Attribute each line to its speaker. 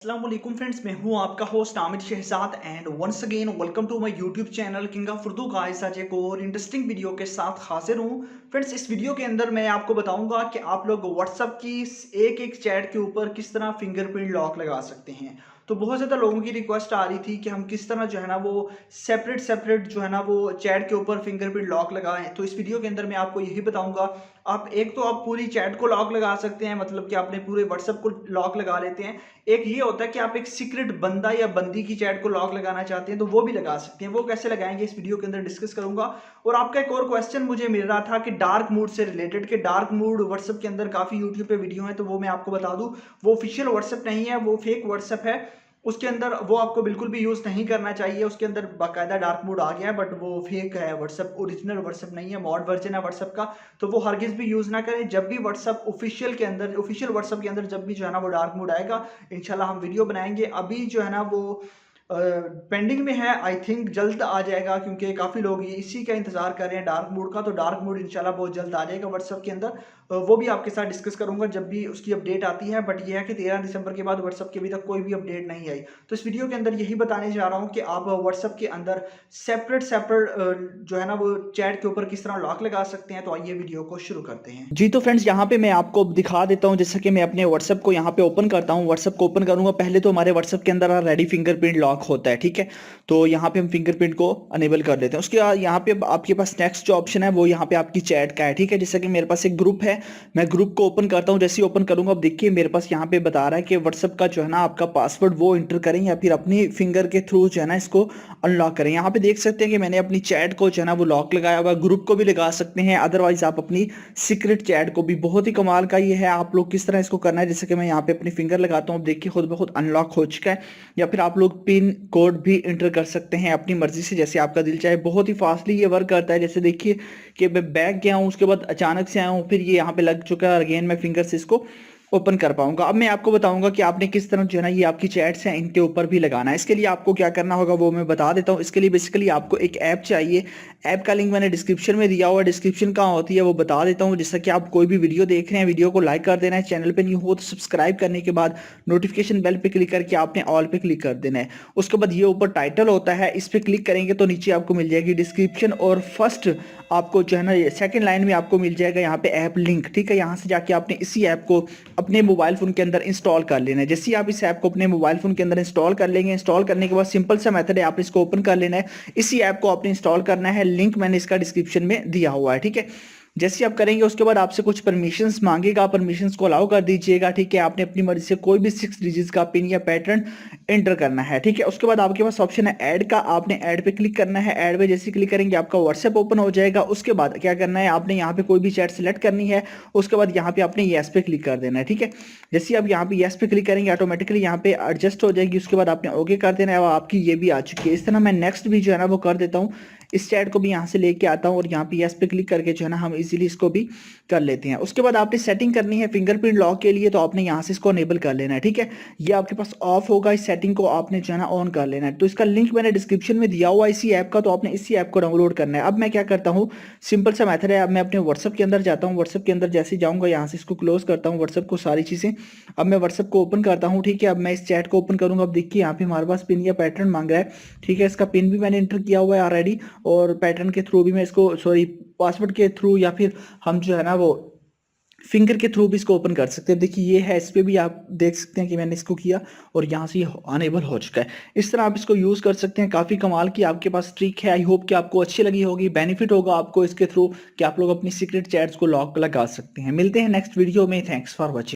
Speaker 1: अस्सलाम वालेकुम फ्रेंड्स, मैं हूं आपका host Aamir Shahzad and once again welcome to my YouTube channel king of Urdu guys. आज एक और इंटरेस्टिंग वीडियो के साथ हाजिर हूं फ्रेंड्स। इस वीडियो के अंदर मैं आपको बताऊंगा कि आप लोग व्हाट्सएप की एक एक चैट के ऊपर किस तरह फिंगरप्रिंट लॉक लगा सकते हैं। तो बहुत ज़्यादा लोगों की रिक्वेस्ट आ रही थी कि हम किस तरह जो है ना वो सेपरेट सेपरेट जो है ना वो चैट के ऊपर फिंगरप्रिंट लॉक लगाएं। तो इस वीडियो के अंदर मैं आपको यही बताऊंगा। आप पूरी चैट को लॉक लगा सकते हैं, मतलब कि आपने पूरे व्हाट्सएप को लॉक लगा लेते हैं। एक ये होता है कि आप एक सीक्रेट बंदा या बंदी की चैट को लॉक लगाना चाहते हैं तो वो भी लगा सकते हैं। वो कैसे लगाएंगे इस वीडियो के अंदर डिस्कस करूंगा। और आपका एक और क्वेश्चन मुझे मिल रहा था कि डार्क मोड से रिलेटेड, कि डार्क मोड व्हाट्सएप के अंदर काफी यूट्यूब पे वीडियो है, तो वो मैं आपको बता दूं वो ऑफिशियल व्हाट्सएप नहीं है, वो फेक व्हाट्सएप है। उसके अंदर वो आपको बिल्कुल भी यूज नहीं करना चाहिए। उसके अंदर बाकायदा डार्क मोड आ गया है, बट वो फेक है व्हाट्सएप, ओरिजिनल व्हाट्सएप नहीं है, मॉड वर्जन है व्हाट्सएप का। तो वो हरगिज भी यूज ना करें। जब भी व्हाट्सएप ऑफिशियल व्हाट्सएप के अंदर जब भी जो है ना वो डार्क मोड आएगा, इंशाल्लाह हम वीडियो बनाएंगे। अभी जो है ना वो पेंडिंग में है, आई थिंक जल्द आ जाएगा, क्योंकि काफ़ी लोग इसी का इंतजार कर रहे हैं डार्क मोड का। तो डार्क मोड इंशाल्लाह बहुत जल्द आ जाएगा व्हाट्सएप के अंदर। वो भी आपके साथ डिस्कस करूंगा जब भी उसकी अपडेट आती है। बट ये है कि 13 दिसंबर के बाद व्हाट्सएप की अभी तक कोई भी अपडेट नहीं आई। तो इस वीडियो के अंदर यही बताने जा रहा हूँ कि आप व्हाट्सएप के अंदर सेपरेट सेपरेट जो है ना वो चैट के ऊपर किस तरह लॉक लगा सकते हैं। तो आइए वीडियो को शुरू करते हैं। जी तो फ्रेंड्स, यहाँ पे मैं आपको दिखा देता हूँ। जैसा कि मैं अपने व्हाट्सएप को यहाँ पे ओपन करता हूँ, व्हाट्सएप को ओपन करूंगा। पहले तो हमारे व्हाट्सएप के अंदर रेडी फिंगरप्रिंट लॉक होता है, ठीक है। तो यहाँ पे हम फिंगरप्रिंट को अनेबल कर देते हैं। उसके बाद यहाँ पे आपके पास नेक्स्ट जो ऑप्शन है वो यहाँ पे आपकी चैट का है, ठीक है। जैसा कि मेरे पास एक ग्रुप है, मैं ग्रुप को ओपन करता हूँ। जैसे ही ओपन करूंगा, अब देखिए मेरे पास यहाँ पे बता रहा है कि व्हाट्सएप का जो है ना आपका पासवर्ड वो इंटर करें या फिर अपनी फिंगर के थ्रू जो है ना इसको अनलॉक करें। यहाँ पे देख सकते हैं कि मैंने अपनी चैट को जो है ना वो लॉक लगाया हुआ। ग्रुप को भी लगा सकते हैं, अदरवाइज आप अपनी सीक्रेट चैट को भी। बहुत ही कमाल का ये है, आप लोग किस तरह इसको करना है। जैसे कि मैं यहाँ पे अपनी फिंगर लगाता हूँ, देखिए खुद ब खुद अनलॉक हो चुका है। या फिर आप लोग पिन कोड भी इंटर कर सकते हैं अपनी मर्जी से, जैसे आपका दिल चाहे। बहुत ही फास्टली ये वर्क करता है। जैसे देखिए कि मैं बैक गया हूँ, उसके बाद अचानक से आया हूँ, फिर ये यहाँ पे लग चुका है। अगेन मैं फिंगर से इसको ओपन कर पाऊंगा। अब मैं आपको बताऊंगा कि आपने किस तरह जो है ना ये आपकी चैट्स हैं इनके ऊपर भी लगाना है। इसके लिए आपको क्या करना होगा वो मैं बता देता हूँ। इसके लिए बेसिकली आपको एक ऐप चाहिए। ऐप का लिंक मैंने डिस्क्रिप्शन में दिया हुआ है। डिस्क्रिप्शन कहाँ होती है वो बता देता हूँ। जैसा कि आप कोई भी वीडियो देख रहे हैं, वीडियो को लाइक कर देना है। चैनल पर न्यू हो तो सब्सक्राइब करने के बाद नोटिफिकेशन बेल पे क्लिक करके आपने ऑल पे क्लिक कर देना है। उसके बाद ये ऊपर टाइटल होता है, इस पर क्लिक करेंगे तो नीचे आपको मिल जाएगी डिस्क्रिप्शन, और फर्स्ट आपको जो है ना सेकंड लाइन में आपको मिल जाएगा यहाँ पे ऐप लिंक, ठीक है। यहाँ से जाके आपने इसी ऐप को अपने मोबाइल फोन के अंदर इंस्टॉल कर लेना है। जैसे ही आप इस ऐप को अपने मोबाइल फोन के अंदर इंस्टॉल कर लेंगे, इंस्टॉल करने के बाद सिंपल सा मेथड है, आपने इसको ओपन कर लेना है। इसी ऐप को आपने इंस्टॉल करना है। लिंक मैंने इसका डिस्क्रिप्शन में दिया हुआ है, ठीक है। जैसे आप करेंगे उसके बाद आपसे कुछ परमिशंस मांगेगा, परमिशंस को अलाउ कर दीजिएगा, ठीक है। आपने अपनी मर्जी से कोई भी 6 डिजिट का पिन या पैटर्न एंटर करना है, ठीक है। उसके बाद आपके पास ऑप्शन है ऐड का, आपने ऐड पे क्लिक करना है। ऐड पे जैसे क्लिक करेंगे आपका व्हाट्सएप ओपन हो जाएगा। उसके बाद क्या करना है, आपने यहाँ पे कोई भी चैट सेलेक्ट करनी है। उसके बाद यहाँ पे आपने येस पे क्लिक कर देना है, ठीक है। जैसे आप यहाँ पे येस पे क्लिक करेंगे ऑटोमेटिकली यहाँ पे एडजस्ट हो जाएगी। उसके बाद आपने ओके कर देना है, आपकी ये भी आ चुकी है। इस तरह मैं नेक्स्ट भी जो है ना वो कर देता हूँ। इस चैट को भी यहाँ से लेके आता हूँ और यहाँ पे यस पे क्लिक करके जो है ना हम इजीली इसको भी कर लेते हैं। उसके बाद आपने सेटिंग करनी है फिंगरप्रिंट लॉक के लिए, तो आपने यहाँ से इसको अनेबल कर लेना है, ठीक है। ये आपके पास ऑफ होगा, इस सेटिंग को आपने जो है ना ऑन कर लेना है। तो इसका लिंक मैंने डिस्क्रिप्शन में दिया हुआ है इसी ऐप का, तो आपने इसी ऐप को डाउनलोड करना है। अब मैं क्या करता हूँ, सिंपल सा मेथड है। अब मैं अपने व्हाट्सएप के अंदर जाता हूँ। व्हाट्सएप के अंदर जैसे ही जाऊँगा यहाँ से इसको क्लोज करता हूँ, व्हाट्सएप को सारी चीज़ें। अब मैं व्हाट्सएप को ओपन करता हूँ, ठीक है। अब मैं इस चैट को ओपन करूँगा। अब देखिए यहाँ पे हमारे पास पिन या पैटर्न मांग रहा है, ठीक है। इसका पिन भी मैंने इंटर किया हुआ है ऑलरेडी, और पैटर्न के थ्रू भी मैं इसको, सॉरी पासवर्ड के थ्रू, या फिर हम जो है ना वो फिंगर के थ्रू भी इसको ओपन कर सकते हैं। देखिए ये है, इस पर भी आप देख सकते हैं कि मैंने इसको किया और यहाँ से ये अनेबल हो चुका है। इस तरह आप इसको यूज़ कर सकते हैं। काफ़ी कमाल की आपके पास ट्रिक है। आई होप कि आपको अच्छी लगी होगी, बेनिफिट होगा आपको इसके थ्रू कि आप लोग अपनी सीक्रेट चैट्स को लॉक लगा सकते हैं। मिलते हैं नेक्स्ट वीडियो में। Thanks for watching.